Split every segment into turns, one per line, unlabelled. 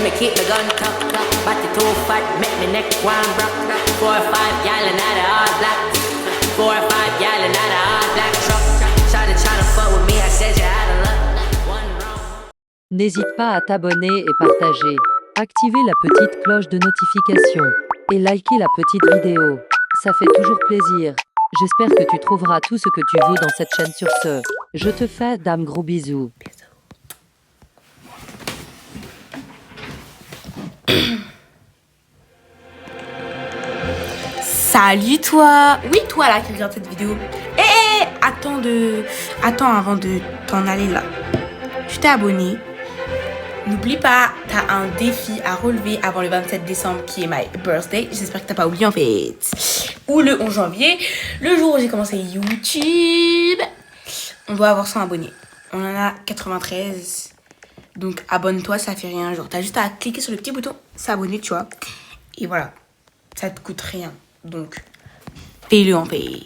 me keep the gun tuck, body too fat, make me neck one rock. 4 or 5 gal and out of all black. 4 or 5 gal and out of all black truck. Try to fuck with me, I said you had a luck. One wrong.
N'hésite pas à t'abonner et partager. Activer la petite cloche de notification. Et liker la petite vidéo. Ça fait toujours plaisir. J'espère que tu trouveras tout ce que tu veux dans cette chaîne. Sur ce, je te fais d'un gros bisou.
Salut toi. Oui, toi là qui regarde cette vidéo. Attends avant de t'en aller là. Tu t'es abonné. N'oublie pas, t'as un défi à relever avant le 27 décembre qui est my birthday. J'espère que t'as pas oublié en fait. Ou le 11 janvier, le jour où j'ai commencé YouTube. On doit avoir 100 abonnés. On en a 93. Donc abonne-toi, ça fait rien. Genre t'as juste à cliquer sur le petit bouton s'abonner, tu vois. Et voilà, ça te coûte rien. Donc fais-le en fait.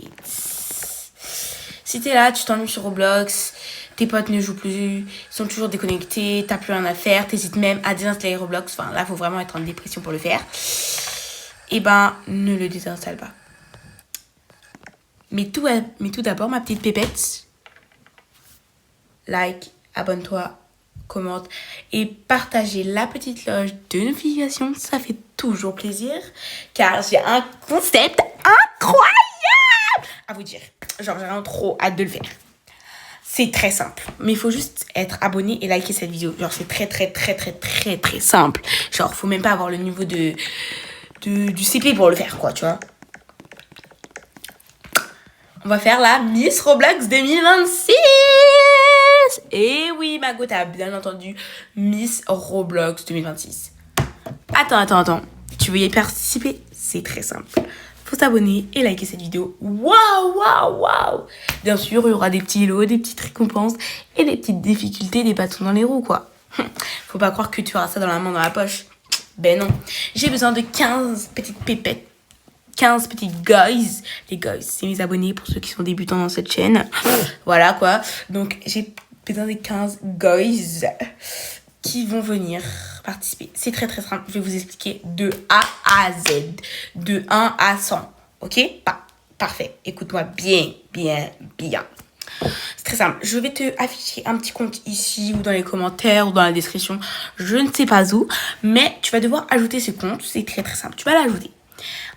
Si t'es là, tu t'ennuies sur Roblox, tes potes ne jouent plus, ils sont toujours déconnectés, t'as plus rien à faire, t'hésites même à désinstaller Roblox. Enfin là, faut vraiment être en dépression pour le faire. Et ben, ne le désinstalle pas. Mais tout d'abord, ma petite pépette, like, abonne-toi, commente et partagez la petite cloche de notification. Ça fait toujours plaisir car j'ai un concept incroyable à vous dire. Genre, j'ai vraiment trop hâte de le faire. C'est très simple. Mais il faut juste être abonné et liker cette vidéo. Genre, c'est très simple. Genre, faut même pas avoir le niveau du CP pour le faire, quoi, tu vois. On va faire la Miss Roblox 2026. Et oui, Mago, t'as bien entendu. Miss Roblox 2026. Attends. Tu veux y participer? C'est très simple. Faut s'abonner et liker cette vidéo. Waouh. Bien sûr, il y aura des petits lots, des petites récompenses et des petites difficultés, des bâtons dans les roues, quoi. Faut pas croire que tu auras ça dans la main, dans la poche. Ben non. J'ai besoin de 15 petites pépettes. 15 petits guys. Les guys, c'est mes abonnés pour ceux qui sont débutants dans cette chaîne. Voilà, quoi. Donc, j'ai besoin des 15 guys qui vont venir participer. C'est très simple. Je vais vous expliquer de A à Z. De 1 à 100. Ok? Parfait. Écoute-moi bien. C'est très simple. Je vais te afficher un petit compte ici ou dans les commentaires ou dans la description. Je ne sais pas où. Mais tu vas devoir ajouter ce compte. C'est très simple. Tu vas l'ajouter.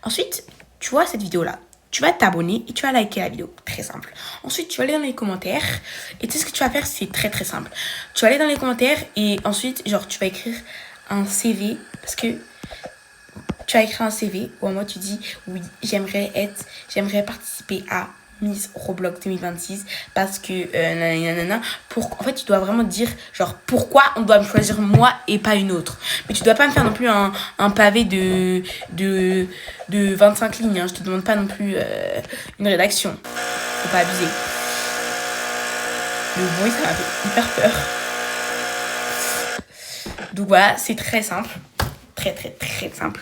Ensuite, tu vois cette vidéo-là. Tu vas t'abonner et tu vas liker la vidéo. Très simple. Ensuite, tu vas aller dans les commentaires. Et tu sais ce que tu vas faire, c'est très simple. Tu vas aller dans les commentaires et ensuite, genre, tu vas écrire un CV. Parce que tu vas écrire un CV où en mode tu dis, oui, j'aimerais participer à Miss Roblox 2026 parce que en fait tu dois vraiment dire genre pourquoi on doit me choisir moi et pas une autre, mais tu dois pas me faire non plus un pavé de 25 lignes, hein. Je te demande pas non plus une rédaction, faut pas abuser. Le bruit ça m'a fait hyper peur. Donc voilà, c'est très simple, très simple.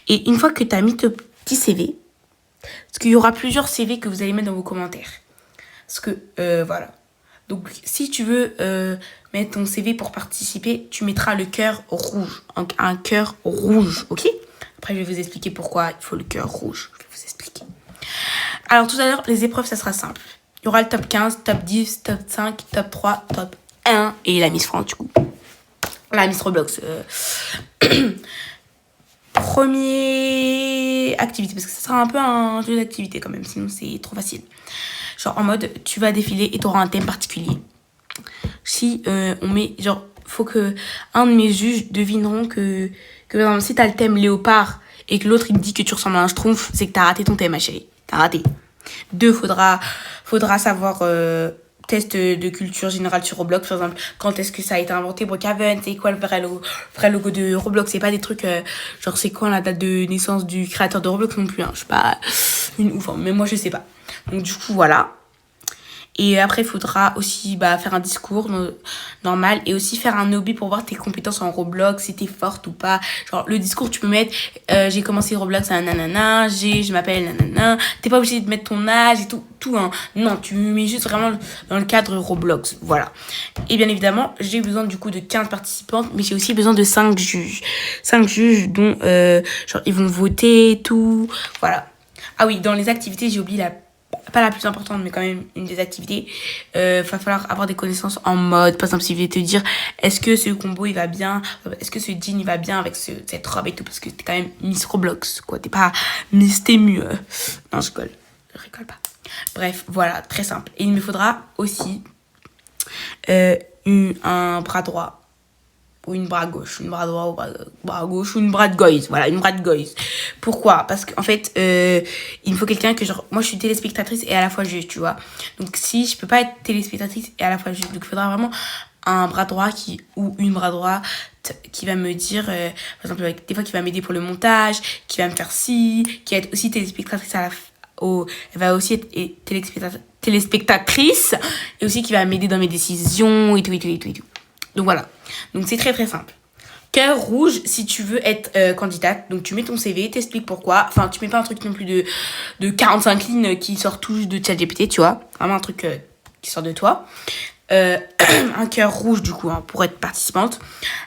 Et une fois que tu as mis ton petit CV, parce qu'il y aura plusieurs CV que vous allez mettre dans vos commentaires. Parce que, voilà. Donc, si tu veux mettre ton CV pour participer, tu mettras le cœur rouge. Donc, un cœur rouge, ok? Après, je vais vous expliquer pourquoi il faut le cœur rouge. Je vais vous expliquer. Alors, tout à l'heure, les épreuves, ça sera simple. Il y aura le top 15, top 10, top 5, top 3, top 1 et la Miss France, du coup. La Miss Roblox. Première activité, parce que ça sera un peu un jeu d'activité quand même, sinon c'est trop facile. Genre en mode, tu vas défiler et tu auras un thème particulier. Si on met, genre, faut que un de mes juges devineront que par exemple, si t'as le thème léopard et que l'autre il te dit que tu ressembles à un schtroumpf, c'est que t'as raté ton thème, ma chérie. T'as raté. 2, faudra savoir test de culture générale sur Roblox, par exemple, quand est-ce que ça a été inventé, Brookhaven, c'est quoi le vrai logo de Roblox, c'est pas des trucs, genre c'est quoi la date de naissance du créateur de Roblox non plus, hein, je sais pas, une ouf, hein, mais moi je sais pas. Donc du coup, voilà. Et après, il faudra aussi faire un discours normal et aussi faire un hobby pour voir tes compétences en Roblox, si t'es forte ou pas. Genre, le discours, tu peux mettre j'ai commencé Roblox à nanana, je m'appelle nanana. T'es pas obligé de mettre ton âge et tout hein. Non, tu mets juste vraiment dans le cadre Roblox. Voilà. Et bien évidemment, j'ai besoin du coup de 15 participantes, mais j'ai aussi besoin de 5 juges. 5 juges dont, genre, ils vont voter, tout. Voilà. Ah oui, dans les activités, j'ai oublié pas la plus importante, mais quand même une des activités. Va falloir avoir des connaissances en mode. Par exemple, si je vais te dire, est-ce que ce combo il va bien, est-ce que ce jean il va bien avec cette robe et tout, parce que t'es quand même Miss Roblox, quoi. T'es pas Miss Temu. Non, je rigole pas. Bref, voilà, très simple. Et il me faudra aussi un bras droit. Ou une bras gauche, une bras droit, ou bras gauche, ou une bras de goise. Voilà, une bras de goise. Pourquoi? Parce qu'en fait, il me faut quelqu'un que genre, moi je suis téléspectatrice et à la fois juge, tu vois. Donc si je peux pas être téléspectatrice et à la fois juge, donc il faudra vraiment un bras droit ou une bras droit qui va me dire, par exemple, des fois qui va m'aider pour le montage, qui va me faire ci, qui va être aussi téléspectatrice elle va aussi être téléspectatrice et aussi qui va m'aider dans mes décisions et tout. Donc voilà. Donc c'est très très simple. Cœur rouge si tu veux être candidate. Donc tu mets ton CV, t'expliques pourquoi. Enfin, tu mets pas un truc non plus de 45 lignes qui sort tout juste de ChatGPT, tu vois. Vraiment un truc qui sort de toi. Un cœur rouge du coup hein, pour être participante.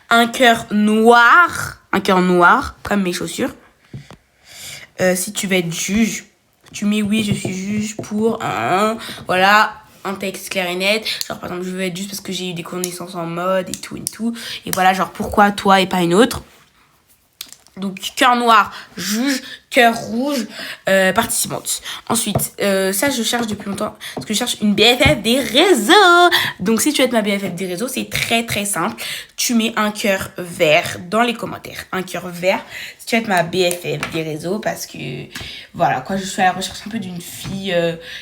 Un cœur noir comme mes chaussures. Si tu veux être juge, tu mets oui je suis juge pour voilà. Un texte clair et net, genre par exemple je veux être juste parce que j'ai eu des connaissances en mode et tout, et voilà genre pourquoi toi et pas une autre. Donc cœur noir, juge, cœur rouge, participante. Ensuite, ça je cherche depuis longtemps, parce que je cherche une BFF des réseaux. Donc si tu veux être ma BFF des réseaux, c'est très très simple. Tu mets un cœur vert dans les commentaires. Un cœur vert si tu veux être ma BFF des réseaux, parce que voilà, quoi, je suis à la recherche un peu d'une fille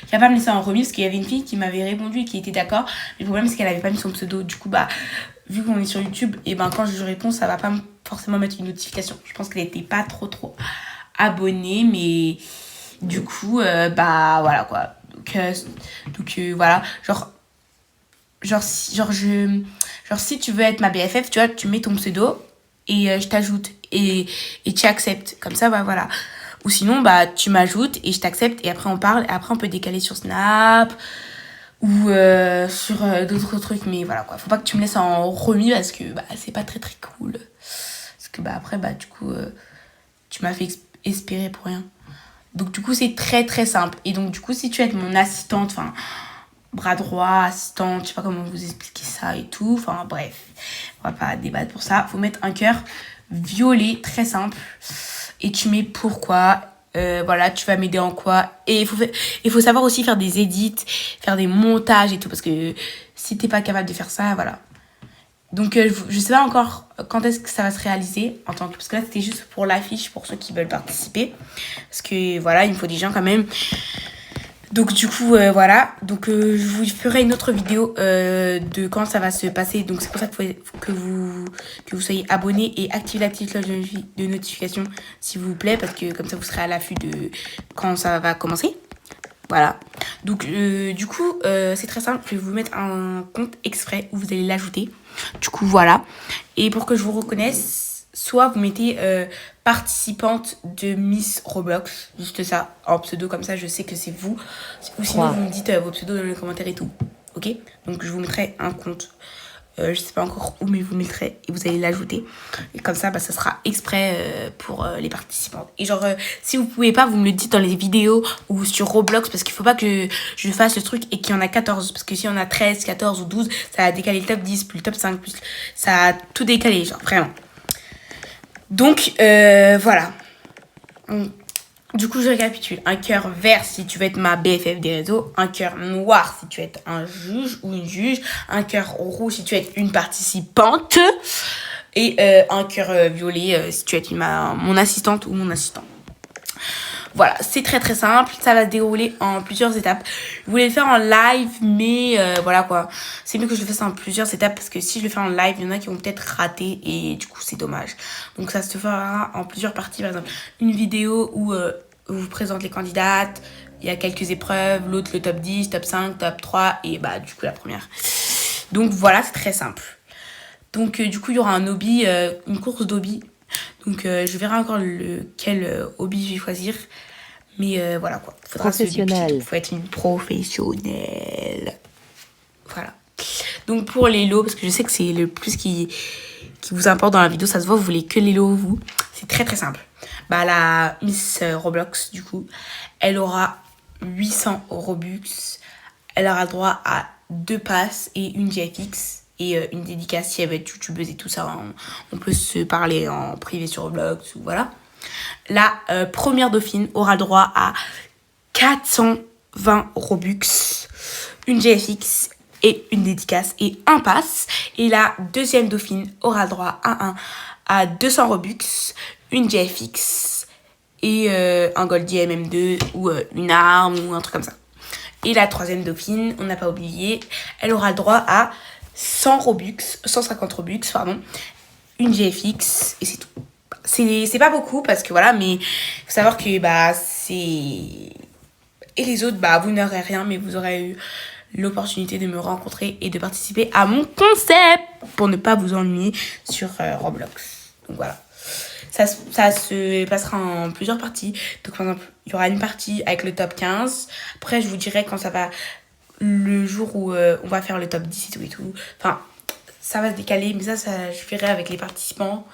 qui va pas me laisser en remis, parce qu'il y avait une fille qui m'avait répondu et qui était d'accord. Mais le problème c'est qu'elle avait pas mis son pseudo, du coup vu qu'on est sur YouTube, et quand je réponds, ça va pas forcément mettre une notification. Je pense qu'elle était pas trop abonnée, mais du coup, voilà quoi. Donc voilà, si tu veux être ma BFF, tu vois, tu mets ton pseudo et je t'ajoute et tu acceptes. Comme ça, voilà. Ou sinon, tu m'ajoutes et je t'accepte et après on parle. Et après, on peut décaler sur Snap ou sur d'autres trucs, mais voilà quoi, faut pas que tu me laisses en remis parce que c'est pas très très cool, parce que après du coup tu m'as fait espérer pour rien. Donc du coup c'est très très simple. Et donc du coup si tu es mon assistante, enfin bras droit, assistante, je sais pas comment vous expliquer ça et tout, enfin bref, on va pas débattre pour ça. Faut mettre un cœur violet, très simple, et tu mets pourquoi. Voilà, tu vas m'aider en quoi. Et il faut savoir aussi faire des edits, faire des montages et tout, parce que si t'es pas capable de faire ça, voilà. Donc je sais pas encore quand est-ce que ça va se réaliser, parce que là c'était juste pour l'affiche, pour ceux qui veulent participer, parce que voilà, il me faut des gens quand même. Donc du coup voilà, donc je vous ferai une autre vidéo de quand ça va se passer. Donc c'est pour ça qu'il faut que vous soyez abonnés et activez la petite cloche de notification s'il vous plaît, parce que comme ça vous serez à l'affût de quand ça va commencer. Voilà. Donc du coup c'est très simple, je vais vous mettre un compte exprès où vous allez l'ajouter. Du coup voilà. Et pour que je vous reconnaisse, soit vous mettez participante de Miss Roblox, juste ça, en pseudo, comme ça je sais que c'est vous. Ou sinon vous me dites vos pseudos dans les commentaires et tout. Ok? Donc je vous mettrai un compte. Je sais pas encore où, mais vous mettrez et vous allez l'ajouter. Et comme ça, ça sera exprès pour les participants. Et genre, si vous pouvez pas, vous me le dites dans les vidéos ou sur Roblox, parce qu'il faut pas que je fasse le truc et qu'il y en a 14. Parce que si on a 13, 14 ou 12, ça a décalé le top 10, plus le top 5, plus ça a tout décalé, genre vraiment. Donc, voilà. Du coup, je récapitule. Un cœur vert si tu veux être ma BFF des réseaux. Un cœur noir si tu veux être un juge ou une juge. Un cœur rouge si tu veux être une participante. Et un cœur violet si tu veux être mon assistante ou mon assistant. Voilà, c'est très très simple. Ça va se dérouler en plusieurs étapes. Je voulais le faire en live, mais voilà quoi. C'est mieux que je le fasse en plusieurs étapes, parce que si je le fais en live, il y en a qui vont peut-être rater et du coup c'est dommage. Donc ça se fera en plusieurs parties. Par exemple, une vidéo où on vous présente les candidates il y a quelques épreuves, l'autre le top 10, top 5, top 3 et bah du coup la première. Donc voilà, c'est très simple. Donc du coup il y aura un hobby, une course d'hobby. Donc je verrai encore quel hobby je vais choisir. Mais voilà quoi.
Professionnel.
Il faut être une professionnelle. Voilà. Donc pour les lots, parce que je sais que c'est le plus qui vous importe dans la vidéo, ça se voit, vous voulez que les lots, vous. C'est très très simple. Bah la Miss Roblox, du coup, elle aura 800 Robux. Elle aura droit à 2 passes et une GFX. Et une dédicace si elle va être youtubeuse et tout ça. On peut se parler en privé sur Roblox, ou voilà. La première dauphine aura droit à 420 Robux, une GFX et une dédicace et un pass. Et la deuxième dauphine aura droit à 200 Robux, une GFX et un Goldie MM2 ou une arme ou un truc comme ça. Et la troisième dauphine, on n'a pas oublié, elle aura droit à 150 Robux, pardon, une GFX et c'est tout. C'est pas beaucoup parce que voilà, mais faut savoir que bah c'est... Et les autres, bah vous n'aurez rien, mais vous aurez eu l'opportunité de me rencontrer et de participer à mon concept pour ne pas vous ennuyer sur Roblox. Donc voilà. Ça se passera en plusieurs parties. Donc par exemple, il y aura une partie avec le top 15. Après, je vous dirai quand ça va... Le jour où on va faire le top 10 et tout. Enfin, ça va se décaler, mais ça je verrai avec les participants,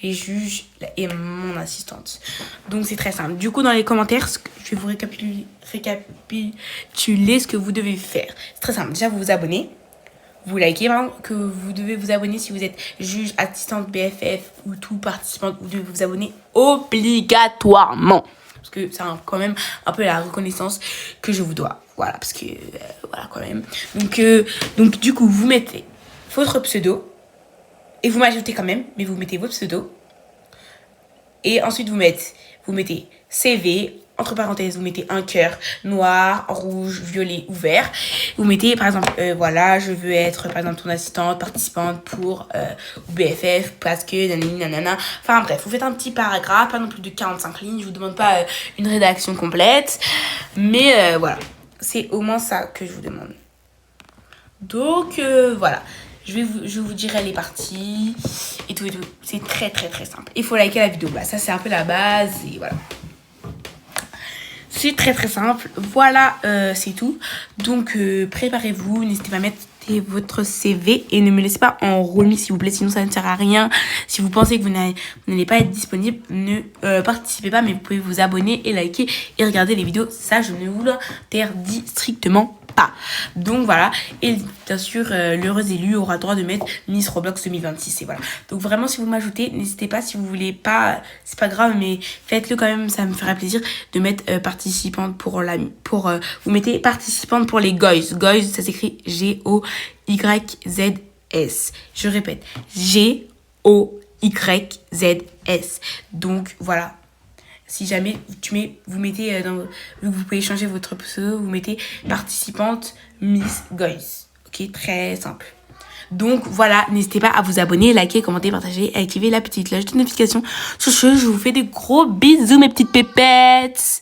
les juges et mon assistante. Donc c'est très simple. Du coup, dans les commentaires, je vais vous récapituler ce que vous devez faire. C'est très simple. Déjà, vous vous abonnez. Vous likez, hein, que vous devez vous abonner si vous êtes juge, assistante, BFF ou tout participante. Vous devez vous abonner obligatoirement. Parce que c'est quand même un peu la reconnaissance que je vous dois. Voilà, parce que... voilà, quand même. Donc, du coup, vous mettez votre pseudo. Et vous m'ajoutez quand même, mais vous mettez votre pseudo. Et ensuite, vous mettez CV. Entre parenthèses, vous mettez un cœur noir, rouge, violet ou vert. Vous mettez, par exemple, voilà, je veux être, par exemple, ton assistante, participante pour BFF, parce que nanana. Enfin bref, vous faites un petit paragraphe, pas non plus de 45 lignes. Je vous demande pas une rédaction complète. Mais voilà, c'est au moins ça que je vous demande. Donc, voilà. Je vous dirai les parties et tout et tout. C'est très très très simple. Il faut liker la vidéo. Bah, ça, c'est un peu la base et voilà. C'est très très simple. Voilà, c'est tout. Donc, préparez-vous. N'hésitez pas à mettre votre CV et ne me laissez pas en remis, s'il vous plaît. Sinon, ça ne sert à rien. Si vous pensez que vous n'allez pas être disponible, ne participez pas. Mais vous pouvez vous abonner et liker et regarder les vidéos. Ça, je ne vous l'interdis strictement pas. Donc voilà, et bien sûr l'heureuse élue aura droit de mettre Miss Roblox 2026 et voilà. Donc vraiment, si vous m'ajoutez, n'hésitez pas. Si vous voulez pas, c'est pas grave, mais faites-le quand même, ça me ferait plaisir de mettre participante pour vous mettez participante pour les Goys. Goys, ça s'écrit G-O-Y-Z-S. Je répète, G-O-Y-Z-S. Donc voilà. Si jamais vous mettez, vous pouvez changer votre pseudo, vous mettez participante Miss Goys. Ok, très simple. Donc voilà, n'hésitez pas à vous abonner, liker, commenter, partager, et activer la petite cloche de notification. Sur ce, je vous fais des gros bisous mes petites pépettes.